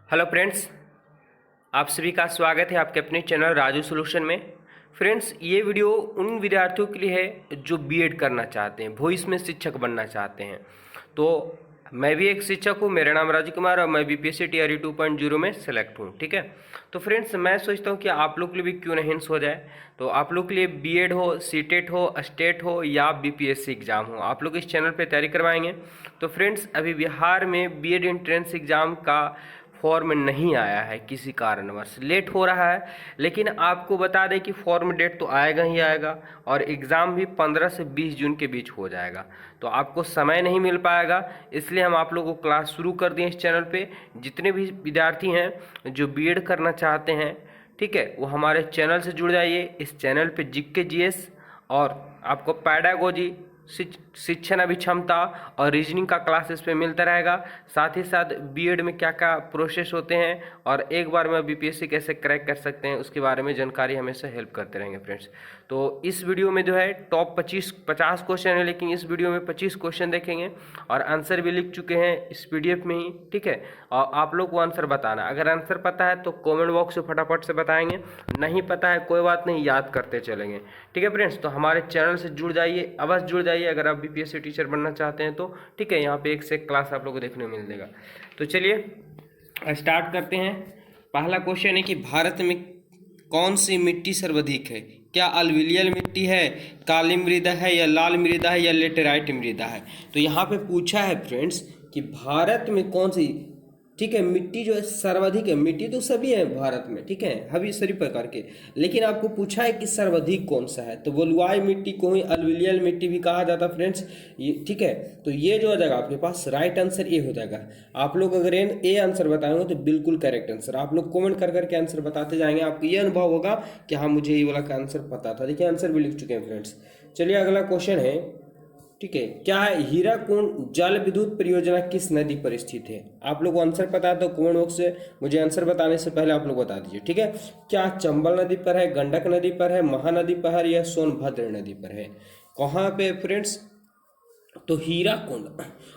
Hello friends, आप सभी का स्वागत है आपके अपने चैनल राजू सॉल्यूशन में। फ्रेंड्स, ये वीडियो उन विद्यार्थियों के लिए है जो बीएड करना चाहते हैं, भविष्य में शिक्षक बनना चाहते हैं। तो मैं भी एक शिक्षक हूँ, मेरा नाम राजू कुमार और मैं बीपीएससी टीआरई 2.0 में सेलेक्ट हूँ। ठीक है, तो फ्रेंड्स मैं सोचता हूँ कि आप लोग के लिए भी क्यों नहीं हिंट्स हो जाए। तो आप लोग के लिए बीएड हो, सीटेट हो, स्टेट हो या बीपीएससी एग्ज़ाम हो, आप लोग इस चैनल पर तैयारी करवाएंगे। तो फ्रेंड्स, अभी बिहार में बीएड एंट्रेंस एग्ज़ाम का फॉर्म नहीं आया है, किसी कारणवश लेट हो रहा है। लेकिन आपको बता दें कि फॉर्म डेट तो आएगा ही आएगा और एग्ज़ाम भी 15 से 20 जून के बीच हो जाएगा। तो आपको समय नहीं मिल पाएगा, इसलिए हम आप लोगों को क्लास शुरू कर दिए इस चैनल पे। जितने भी विद्यार्थी हैं जो बीएड करना चाहते हैं, ठीक है, वो हमारे चैनल से जुड़ जाइए। इस चैनल पे जीके जीएस और आपको पैडागोजी, शिक्षण अभिक्षमता और रीजनिंग का क्लासेस पे मिलता रहेगा। साथ ही साथ बीएड में क्या क्या प्रोसेस होते हैं और एक बार में बीपीएससी कैसे क्रैक कर सकते हैं उसके बारे में जानकारी हमेशा हेल्प करते रहेंगे फ्रेंड्स। तो इस वीडियो में जो है टॉप 50 क्वेश्चन है, लेकिन इस वीडियो में 25 क्वेश्चन देखेंगे और आंसर भी लिख चुके हैं इस पीडीएफ में ही। ठीक है, और आप लोग को आंसर बताना, अगर आंसर पता है तो कॉमेंट बॉक्स में फटाफट से बताएंगे, नहीं पता है कोई बात नहीं, याद करते चलेंगे। ठीक है फ्रेंड्स, तो हमारे चैनल से जुड़ जाइए, अवश्य जुड़ जाइए अगर आप बीपीएससी टीचर बनना चाहते हैं तो। ठीक है, यहाँ पे एक से एक क्लास आप लोगों को देखने को मिल जाएगा। तो चलिए स्टार्ट करते हैं। पहला क्वेश्चन है कि भारत में कौन सी मिट्टी सर्वाधिक है? क्या अलविलियल मिट्टी है, काली मृदा है या लाल मृदा है या लेटेराइट मृदा है? तो यहाँ पे पूछा है फ्रेंड्स कि भारत में कौन सी, ठीक है, मिट्टी जो है सर्वाधिक है। मिट्टी तो सभी है भारत में, ठीक है, सभी सभी प्रकार के, लेकिन आपको पूछा है कि सर्वाधिक कौन सा है। तो बलुआई मिट्टी को ही अलविलियल मिट्टी भी कहा जाता है फ्रेंड्स, ये ठीक है। तो ये जो हो जाएगा आपके पास राइट आंसर ए हो जाएगा। आप लोग अगर ए आंसर बताएंगे तो बिल्कुल करेक्ट आंसर। आप लोग कमेंट कर करके आंसर बताते जाएंगे, आपको ये अनुभव होगा कि हाँ मुझे ये वाला का आंसर पता था। देखिए आंसर भी लिख चुके हैं फ्रेंड्स। चलिए अगला क्वेश्चन है, ठीक है, क्या है हीराकुंड जल विद्युत परियोजना किस नदी पर स्थित है? आप लोग को आंसर पता है तो कमेंट बॉक्स से मुझे आंसर बताने से पहले आप लोग बता दीजिए। ठीक है, क्या चंबल नदी पर है, गंडक नदी पर है, महानदी पर है या सोनभद्र नदी पर है? कहाँ पे फ्रेंड्स? तो हीराकुंड,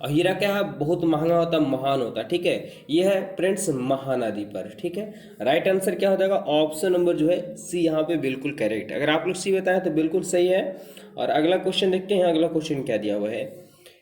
और हीरा क्या है, बहुत महंगा होता है, महान होता है। ठीक है, ये है फ्रेंड्स महानदी पर। ठीक है, राइट आंसर क्या हो जाएगा? ऑप्शन नंबर जो है सी यहाँ पे बिल्कुल करेक्ट। अगर आप लोग सी बताएं तो बिल्कुल सही है। और अगला क्वेश्चन देखते हैं, अगला क्वेश्चन क्या दिया हुआ है।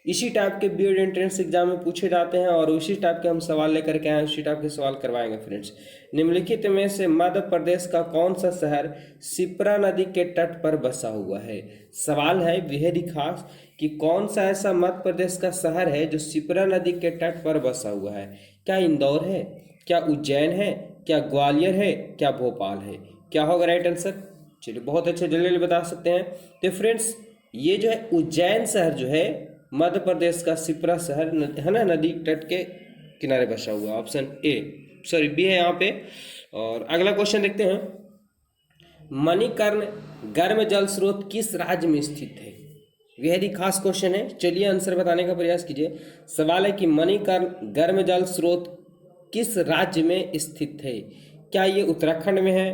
इसी टाइप के बीएड एंट्रेंस एग्जाम में पूछे जाते हैं और उसी टाइप के हम सवाल लेकर के आए, उसी टाइप के सवाल करवाएंगे फ्रेंड्स। निम्नलिखित में से मध्य प्रदेश का कौन सा शहर शिप्रा नदी के तट पर बसा हुआ है? सवाल है बेहद ही खास कि कौन सा ऐसा मध्य प्रदेश का शहर है जो शिप्रा नदी के तट पर बसा हुआ है? क्या इंदौर है, क्या उज्जैन है, क्या ग्वालियर है, क्या भोपाल है? क्या होगा राइट आंसर? चलिए बहुत अच्छे, जल्दी जल्दी बता सकते हैं। तो फ्रेंड्स ये जो है उज्जैन शहर जो है मध्य प्रदेश का शिप्रा शहर है ना, नदी तट के किनारे बसा हुआ। ऑप्शन ए, सॉरी बी है यहाँ पे। और अगला क्वेश्चन देखते हैं, मणिकर्ण गर्म जल स्रोत किस राज्य में स्थित है? बेहद ही खास क्वेश्चन है, चलिए आंसर बताने का प्रयास कीजिए। सवाल है कि मणिकर्ण गर्म जल स्रोत किस राज्य में स्थित है? क्या ये उत्तराखंड में है,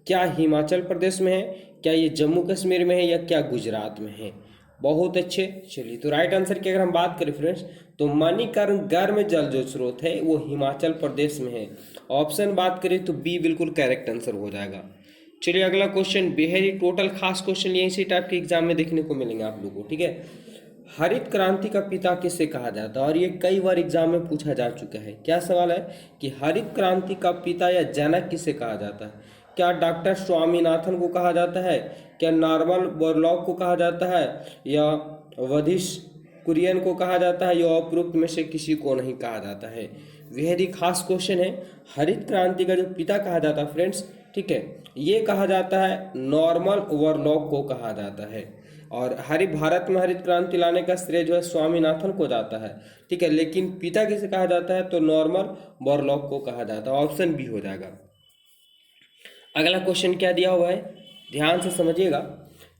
क्या हिमाचल प्रदेश में है, क्या ये जम्मू कश्मीर में है या क्या गुजरात में है? बहुत अच्छे। चलिए तो राइट आंसर की अगर हम बात करें फ्रेंड्स तो मणिकर्ण गर्म जल जो स्रोत है वो हिमाचल प्रदेश में है। ऑप्शन बात करें तो बी बिल्कुल करेक्ट आंसर हो जाएगा। चलिए अगला क्वेश्चन बेहद ही टोटल खास क्वेश्चन, ये इसी टाइप के एग्जाम में देखने को मिलेंगे आप लोगों को। ठीक है, हरित क्रांति का पिता किसे कहा जाता है? और ये कई बार एग्जाम में पूछा जा चुका है। क्या सवाल है कि हरित क्रांति का पिता या जनक किसे कहा जाता है? क्या डॉक्टर स्वामीनाथन को कहा जाता है, क्या नॉर्मन बोरलॉग को कहा जाता है, या वधिश कुरियन को कहा जाता है, या उपरोक्त में से किसी को नहीं कहा जाता है? बेहद ही खास क्वेश्चन है। हरित क्रांति का जो पिता कहा जाता है फ्रेंड्स, ठीक है, ये कहा जाता है नॉर्मन बोरलॉग को कहा जाता है। और भारत में हरित क्रांति लाने का श्रेय जो है स्वामीनाथन को जाता है। ठीक है, लेकिन पिता किसे कहा जाता है? तो नॉर्मन बोरलॉग को कहा जाता है। ऑप्शन बी हो जाएगा। अगला क्वेश्चन क्या दिया हुआ है, ध्यान से समझिएगा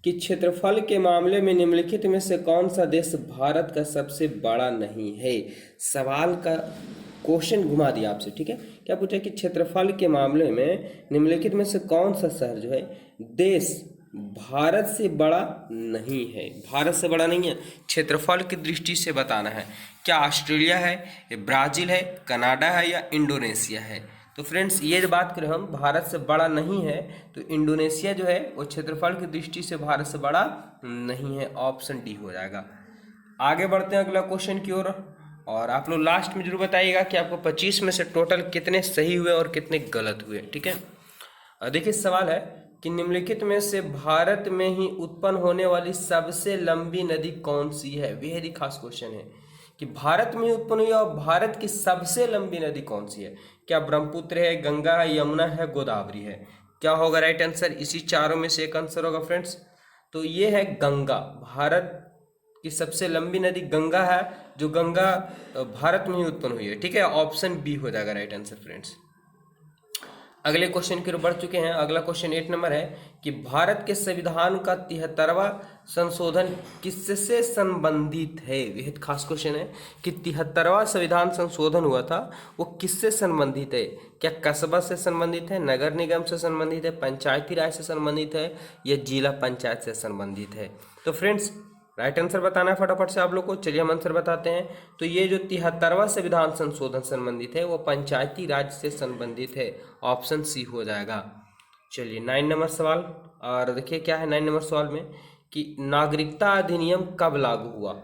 कि क्षेत्रफल के मामले में निम्नलिखित में से कौन सा देश भारत का सबसे बड़ा नहीं है? सवाल का क्वेश्चन घुमा दिया आपसे। ठीक है, क्या पूछा कि क्षेत्रफल के मामले में निम्नलिखित में से कौन सा शहर जो है देश भारत से बड़ा नहीं है? भारत से बड़ा नहीं है, क्षेत्रफल की दृष्टि से बताना है क्या ऑस्ट्रेलिया है, ये ब्राज़ील है, कनाडा है या इंडोनेशिया है? तो फ्रेंड्स ये जो बात करें हम भारत से बड़ा नहीं है, तो इंडोनेशिया जो है वो क्षेत्रफल की दृष्टि से भारत से बड़ा नहीं है। ऑप्शन डी हो जाएगा। आगे बढ़ते हैं अगला क्वेश्चन की ओर, और आप लोग लास्ट में जरूर बताइएगा कि आपको 25 में से टोटल कितने सही हुए और कितने गलत हुए। ठीक है, देखिए सवाल है कि निम्नलिखित में से भारत में ही उत्पन्न होने वाली सबसे लंबी नदी कौन सी है? बेहद ही खास क्वेश्चन है कि भारत में ही उत्पन्न हुई और भारत की सबसे लंबी नदी कौन सी है? क्या ब्रह्मपुत्र है, गंगा है, यमुना है, गोदावरी है? क्या होगा राइट आंसर? इसी चारों में से एक आंसर होगा फ्रेंड्स। तो ये है गंगा। भारत की सबसे लंबी नदी गंगा है, जो गंगा भारत में ही उत्पन्न हुई है। ठीक है, ऑप्शन बी हो जाएगा राइट आंसर फ्रेंड्स। अगले क्वेश्चन की ओर बढ़ चुके हैं। अगला क्वेश्चन 8 नंबर है कि भारत के संविधान का 73वां संशोधन किससे संबंधित है? बेहद खास क्वेश्चन है कि 73वां संविधान संशोधन हुआ था वो किससे संबंधित है? क्या कस्बा से संबंधित है, नगर निगम से संबंधित है, पंचायती राज से संबंधित है या जिला पंचायत से संबंधित है? तो फ्रेंड्स राइट आंसर बताना है फटाफट से आप लोग को। चलिए हम आंसर बताते हैं। तो ये जो 73वां संविधान संशोधन संबंधित है वो पंचायती राज से संबंधित है। ऑप्शन सी हो जाएगा। चलिए 9 नंबर सवाल, और देखिए क्या है 9 नंबर सवाल में कि नागरिकता अधिनियम कब लागू हुआ?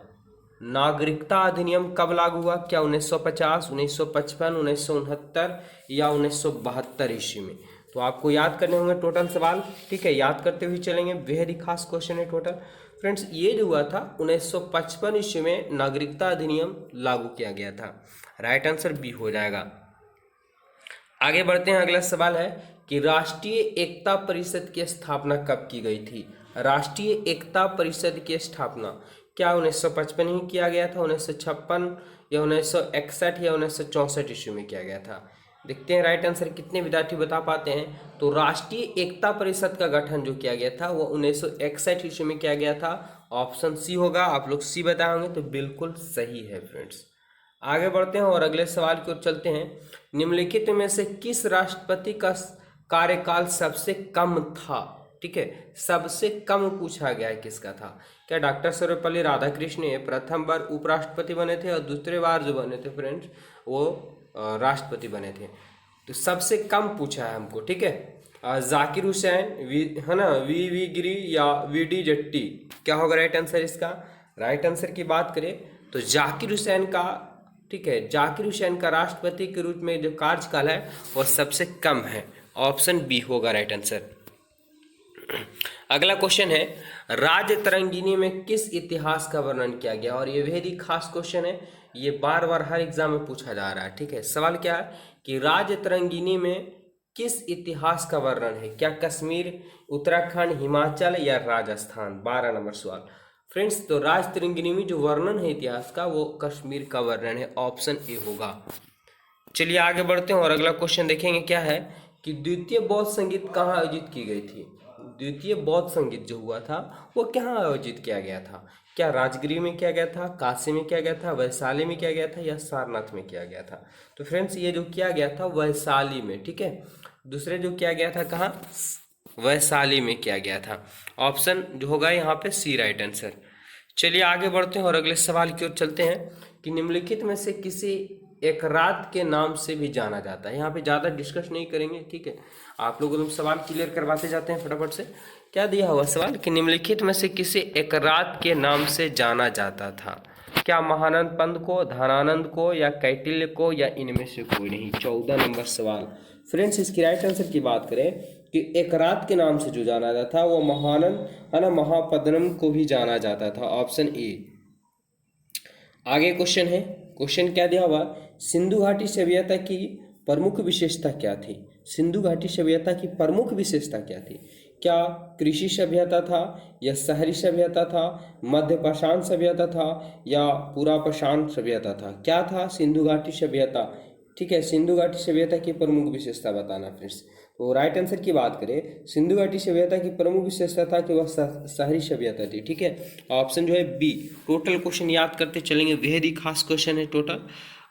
नागरिकता अधिनियम कब लागू हुआ? क्या 1950, 1955, 1969 या 1972 ईस्वी में? तो आपको याद करने होंगे टोटल सवाल। ठीक है, याद करते हुए चलेंगे। बेहद ही खास क्वेश्चन है टोटल। फ्रेंड्स ये जो हुआ था 1955 ईस्वी में नागरिकता अधिनियम लागू किया गया था। राइट आंसर बी हो जाएगा। आगे बढ़ते हैं। अगला सवाल है कि राष्ट्रीय एकता परिषद की स्थापना कब की गई थी? राष्ट्रीय एकता परिषद की स्थापना क्या 1955 ही किया गया था, 1956 या 1961 या 1964 ईस्वी में किया गया था? देखते हैं राइट आंसर कितने विद्यार्थी बता पाते हैं। तो राष्ट्रीय एकता परिषद का गठन जो किया गया था वो 1961 ईस्वी में किया गया था। ऑप्शन सी होगा। आप लोग सी बताए होंगे तो बिल्कुल सही है फ्रेंड्स। आगे बढ़ते हैं और अगले सवाल की ओर चलते हैं। निम्नलिखित में से किस राष्ट्रपति का कार्यकाल सबसे कम था? ठीक है, सबसे कम पूछा गया है किसका था। क्या डॉक्टर सर्वपल्ली राधाकृष्णन ये प्रथम बार उपराष्ट्रपति बने थे और दूसरे बार जो बने थे फ्रेंड्स वो राष्ट्रपति बने थे। तो सबसे कम पूछा है हमको। ठीक है, जाकिर हुसैन, है ना, वी गिरी या वी डी जट्टी? क्या होगा राइट आंसर इसका? राइट आंसर की बात करें तो जाकिर हुसैन का, ठीक है, जाकिर हुसैन का राष्ट्रपति के रूप में जो कार्यकाल है वह सबसे कम है। ऑप्शन बी होगा राइट आंसर। अगला क्वेश्चन है राज्य तरंगिणी में किस इतिहास का वर्णन किया गया? और ये बेहद ही खास क्वेश्चन है, ये बार बार हर एग्जाम में पूछा जा रहा है। ठीक है, सवाल क्या है कि राज्य तरंगिणी में किस इतिहास का वर्णन है? क्या कश्मीर, उत्तराखंड, हिमाचल या राजस्थान? 12 नंबर सवाल फ्रेंड्स। तो राज्य तरंगिणी में जो वर्णन है इतिहास का वो कश्मीर का वर्णन है। ऑप्शन ए होगा। चलिए आगे बढ़ते हैं और अगला क्वेश्चन देखेंगे क्या है कि द्वितीय बौद्ध संगीत कहाँ आयोजित की गई थी? द्वितीय बौद्ध संगीत जो हुआ था वो कहाँ आयोजित किया गया था? क्या राजगीर में किया गया था, काशी में किया गया था, वैशाली में किया गया था या सारनाथ में किया गया था? तो फ्रेंड्स ये जो किया गया था वैशाली में। ठीक है, दूसरे जो किया गया था कहाँ? वैशाली में किया गया था। ऑप्शन जो होगा यहाँ पे सी राइट आंसर। चलिए आगे बढ़ते हैं और अगले सवाल की ओर चलते हैं कि निम्नलिखित में से किसी एक रात के नाम से भी जाना जाता है। यहाँ पे ज़्यादा डिस्कस नहीं करेंगे। ठीक है, आप लोगों को सवाल क्लियर करवाते जाते हैं फटाफट से। क्या दिया हुआ सवाल कि निम्नलिखित में से किसी एक रात के नाम से जाना जाता था? क्या महानंद पंथ को, धनानंद को या कैटिल्य को या इनमें से कोई नहीं? 14 नंबर सवाल फ्रेंड्स। इसकी राइट आंसर की बात करें कि एक रात के नाम से जो जाना जाता था वो महानंद, है ना, महापद्मनम को भी जाना जाता था। Option A. आगे क्वेश्चन है, क्वेश्चन क्या दिया हुआ? सिंधु घाटी सभ्यता की प्रमुख विशेषता क्या थी? सिंधु घाटी सभ्यता की प्रमुख विशेषता क्या थी? क्या कृषि सभ्यता था या शहरी सभ्यता था, मध्य पाषाण सभ्यता था या पूरा पाषाण सभ्यता था? क्या था सिंधु घाटी सभ्यता? ठीक है, सिंधु घाटी सभ्यता की प्रमुख विशेषता बताना फ्रेंड्स। तो राइट आंसर की बात करें सिंधु घाटी सभ्यता की प्रमुख विशेषता था कि वह शहरी सभ्यता थी। ठीक है, ऑप्शन जो है बी। टोटल क्वेश्चन याद करते चलेंगे, बेहद ही खास क्वेश्चन है टोटल।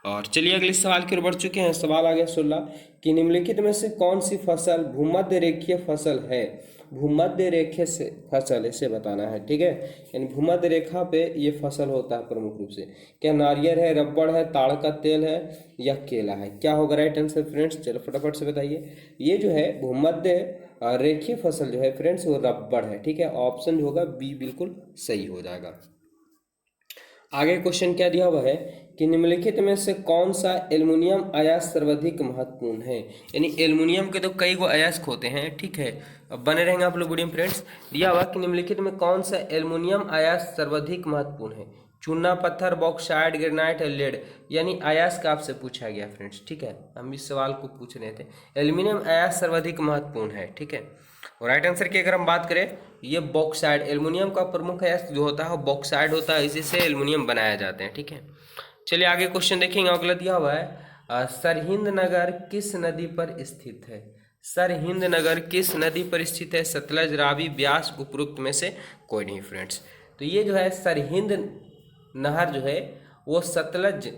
और चलिए अगले सवाल की ओर बढ़ चुके हैं। सवाल आ गया 16 कि निम्नलिखित में से कौन सी फसल भूमध्य रेखीय फसल है? भूमध्य रेखे से फसल, इसे बताना है, ठीक है। यानी भूमध्य रेखा पे ये फसल होता है प्रमुख रूप से। क्या नारियल है, रबड़ है, ताड़ का तेल है या केला है? क्या होगा राइट आंसर फ्रेंड्स? चलो फटाफट से बताइए। ये जो है भूमध्य रेखीय फसल जो है फ्रेंड्स वो रबड़ है, ठीक है। ऑप्शन जो होगा बी बिल्कुल सही हो जाएगा। आगे क्वेश्चन क्या दिया हुआ है कि निम्नलिखित में से कौन सा एल्युमिनियम अयस्क सर्वाधिक महत्वपूर्ण है? यानी एल्युमिनियम के तो कई गो अयस्क होते हैं, ठीक है। अब बने रहेंगे आप लोग वीडियो में फ्रेंड्स। दिया हुआ कि निम्नलिखित में कौन सा एल्युमिनियम अयस्क सर्वाधिक महत्वपूर्ण है? चूना पत्थर, बॉक्साइट, ग्रेनाइट, लेड। यानी अयस्क आपसे पूछा गया फ्रेंड्स, ठीक है। हम इस सवाल को पूछ रहे थे। एल्युमिनियम अयस्क सर्वाधिक महत्वपूर्ण है, ठीक है। और राइट आंसर की अगर हम बात करें, ये बॉक्साइड, एल्युमिनियम का प्रमुख अयस्क जो होता है वो बॉक्साइड होता है, इसी से एल्युमिनियम बनाया जाते हैं, ठीक है। चलिए आगे क्वेश्चन देखेंगे। अगला दिया हुआ है सरहिंद नगर किस नदी पर स्थित है? सरहिंद नगर किस नदी पर स्थित है? सतलज, रावी, ब्यास, उपरोक्त में से कोई नहीं फ्रेंड्स। तो ये जो है सरहिंद नहर जो है वो सतलज,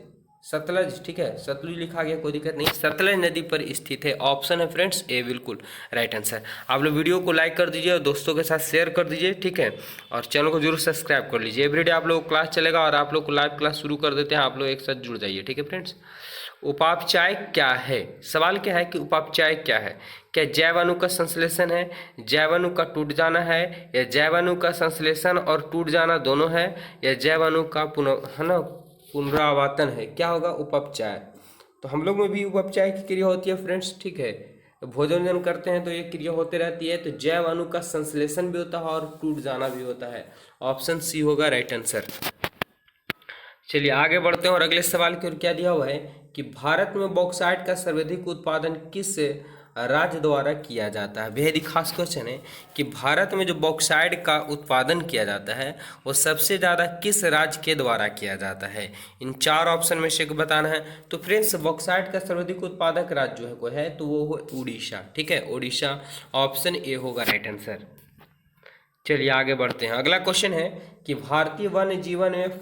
ठीक है, सतलुज लिखा गया, कोई दिक्कत नहीं, सतलज नदी पर स्थित है। ऑप्शन है फ्रेंड्स ए बिल्कुल राइट आंसर। आप लोग वीडियो को लाइक कर दीजिए और दोस्तों के साथ शेयर कर दीजिए, ठीक है। और चैनल को जरूर सब्सक्राइब कर लीजिए। एवरीडे आप लोग क्लास चलेगा और आप लोग को लाइव क्लास शुरू कर देते हैं, आप लोग एक साथ जुड़ जाइए, ठीक है फ्रेंड्स। उपापचय क्या है? सवाल क्या है कि उपापचय क्या है? क्या जैव अणु का संश्लेषण है, जैव अणु का टूट जाना है, या जैव अणु का संश्लेषण और टूट जाना दोनों है, या जैव अणु का पुनरावर्तन है? क्या होगा? उपपचय। तो हम लोग में भी उपपचय की क्रिया होती है फ्रेंड्स, ठीक है। भोजन करते हैं तो ये क्रिया होती रहती है। तो जैव अणु का संश्लेषण भी होता है और टूट जाना भी होता है। ऑप्शन सी होगा राइट आंसर। चलिए आगे बढ़ते हैं और अगले सवाल की ओर क्या दिया हुआ है कि भारत में बॉक्साइट का सर्वाधिक उत्पादन किस राज्य द्वारा किया जाता है? बेहद ही खास क्वेश्चन है कि भारत में जो बॉक्साइट का उत्पादन किया जाता है वो सबसे ज़्यादा किस राज्य के द्वारा किया जाता है? इन चार ऑप्शन में से बताना है। तो फ्रेंड्स बॉक्साइट का सर्वाधिक उत्पादक राज्य जो है कोई है तो वो है उड़ीसा, ठीक है, उड़ीसा। ऑप्शन ए होगा राइट आंसर। चलिए आगे बढ़ते हैं। अगला क्वेश्चन है कि भारतीय वन्य जीवन में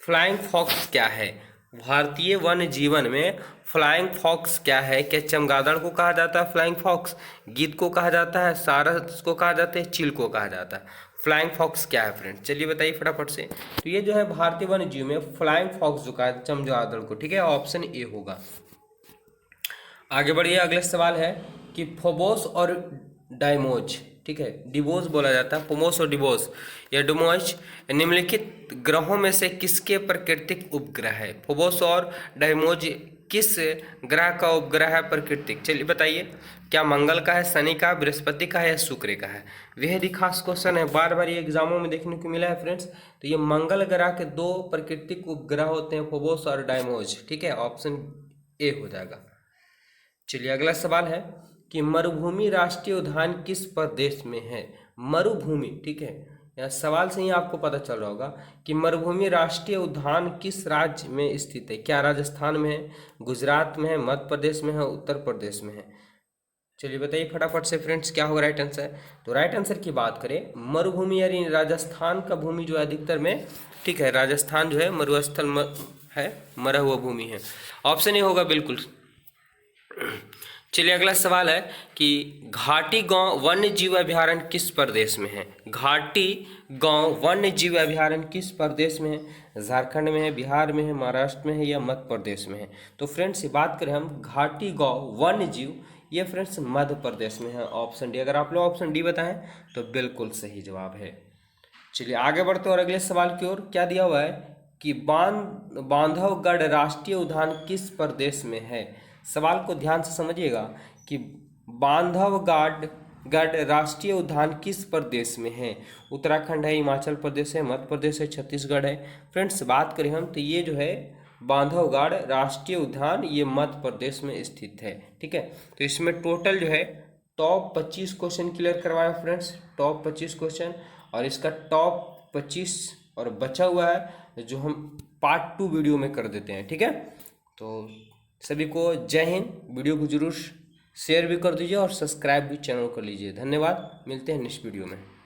फ्लाइंग फॉक्स क्या है? भारतीय वन्य जीवन में फ्लाइंग फॉक्स क्या है? क्या चमगादड़ को कहा जाता है फ्लाइंग फॉक्स, गिद्ध को कहा जाता है, सारस को कहा जाता है, चील को कहा जाता है? फ्लाइंग फॉक्स क्या है फ्रेंड्स? चलिए बताइए फटाफट से। तो ये जो है भारतीय वन्य जीव में फ्लाइंग फॉक्स जो कहा चमगादड़ को, ठीक है, ऑप्शन ए होगा। आगे बढ़िए। अगला सवाल है कि फोबोस और डाइमोज, ठीक है, डिवोस बोला जाता है, फोमोस और डिवोस या डोमोज निम्नलिखित ग्रहों में से किसके प्राकृतिक उपग्रह है? फोबोस और डाइमोज किस ग्रह का उपग्रह है प्राकृतिक? चलिए बताइए। क्या मंगल का है, शनि का, बृहस्पति का है या शुक्र का है? बेहद ही खास क्वेश्चन है, बार बार ये एग्जामों में देखने को मिला है फ्रेंड्स। तो ये मंगल ग्रह के दो प्राकृतिक उपग्रह होते हैं, फोबोस और डाइमोज, ठीक है, ऑप्शन ए हो जाएगा। चलिए अगला सवाल है कि मरुभूमि राष्ट्रीय उद्यान किस प्रदेश में है? मरुभूमि, ठीक है, यह सवाल से ही आपको पता चल रहा होगा कि मरुभूमि राष्ट्रीय उद्यान किस राज्य में स्थित है? क्या राजस्थान में है, गुजरात में है, मध्य प्रदेश में है, उत्तर प्रदेश में है? चलिए बताइए फटाफट से फ्रेंड्स क्या होगा राइट आंसर। तो राइट आंसर की बात करें, मरुभूमि यानी राजस्थान का भूमि जो है अधिकतर में, ठीक है, राजस्थान जो है मरुस्थल है, मरा हुआ भूमि है। ऑप्शन ए होगा बिल्कुल। चलिए अगला सवाल है कि घाटी गांव वन्य जीव अभयारण्य किस प्रदेश में है? घाटी गांव वन्य जीव अभयारण्य किस प्रदेश में है? झारखंड में है, बिहार में है, महाराष्ट्र में है या मध्य प्रदेश में है? तो फ्रेंड्स बात करें हम घाटी गांव वन्य जीव, ये फ्रेंड्स मध्य प्रदेश में है, ऑप्शन डी। अगर आप लोग ऑप्शन डी बताएं तो बिल्कुल सही जवाब है। चलिए आगे बढ़ते और अगले सवाल की ओर क्या दिया हुआ है कि बांधवगढ़ राष्ट्रीय उद्यान किस प्रदेश में है? सवाल को ध्यान से समझिएगा कि बांधवगढ़ राष्ट्रीय उद्यान किस प्रदेश में है? उत्तराखंड है, हिमाचल प्रदेश है, मध्य प्रदेश है, छत्तीसगढ़ है? फ्रेंड्स बात करें हम तो ये जो है बांधवगढ़ राष्ट्रीय उद्यान ये मध्य प्रदेश में स्थित है, ठीक है। तो इसमें टोटल जो है टॉप 25 क्वेश्चन क्लियर करवाया फ्रेंड्स, टॉप 25 क्वेश्चन, और इसका टॉप 25 और बचा हुआ है जो हम पार्ट 2 वीडियो में कर देते हैं, ठीक है। तो सभी को जय हिंद। वीडियो को जरूर शेयर भी कर दीजिए और सब्सक्राइब भी चैनल कर लीजिए। धन्यवाद, मिलते हैं नेक्स्ट वीडियो में।